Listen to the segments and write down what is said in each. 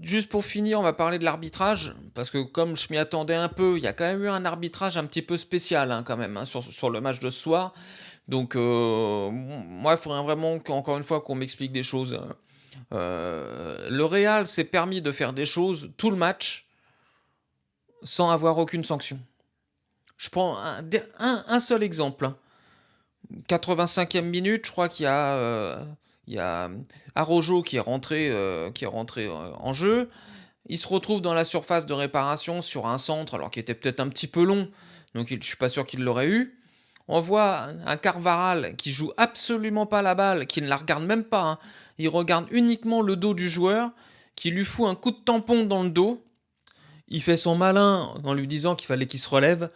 Juste pour finir, on va parler de l'arbitrage, parce que comme je m'y attendais un peu, il y a quand même eu un arbitrage un petit peu spécial, hein, quand même, hein, sur le match de ce soir. Donc, moi, il faudrait vraiment qu'encore une fois, qu'on m'explique des choses. Le Real s'est permis de faire des choses tout le match sans avoir aucune sanction. Je prends un seul exemple, hein. 85e minute, je crois qu'il y a Araujo qui est rentré en jeu. Il se retrouve dans la surface de réparation sur un centre, alors qu'il était peut-être un petit peu long, donc je suis pas sûr qu'il l'aurait eu. On voit un Carvaral qui joue absolument pas la balle, qui ne la regarde même pas, hein. Il regarde uniquement le dos du joueur, qui lui fout un coup de tampon dans le dos. Il fait son malin en lui disant qu'il fallait qu'il se relève.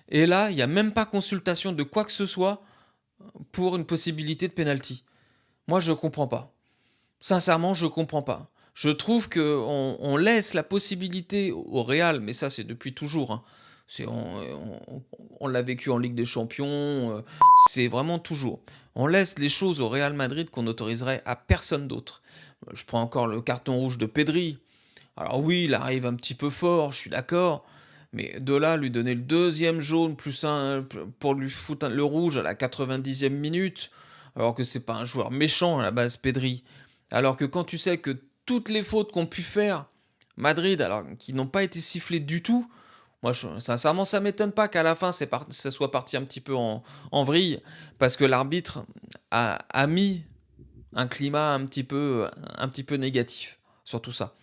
Et là, il n'y a même pas consultation de quoi que ce soit pour une possibilité de penalty. Moi, je comprends pas. Sincèrement, je comprends pas. Je trouve que on laisse la possibilité au Real, mais ça c'est depuis toujours, hein. On l'a vécu en Ligue des Champions, c'est vraiment toujours. On laisse les choses au Real Madrid qu'on n'autoriserait à personne d'autre. Je prends encore le carton rouge de Pedri. Alors oui, il arrive un petit peu fort, je suis d'accord, mais de là, lui donner le deuxième jaune plus un pour lui foutre le rouge à la 90e minute, alors que c'est pas un joueur méchant à la base, Pedri. Alors que quand tu sais que toutes les fautes qu'ont pu faire Madrid, alors qui n'ont pas été sifflées du tout, moi sincèrement ça m'étonne pas qu'à la fin ça soit parti un petit peu en vrille, parce que l'arbitre a mis un climat un petit peu négatif sur tout ça.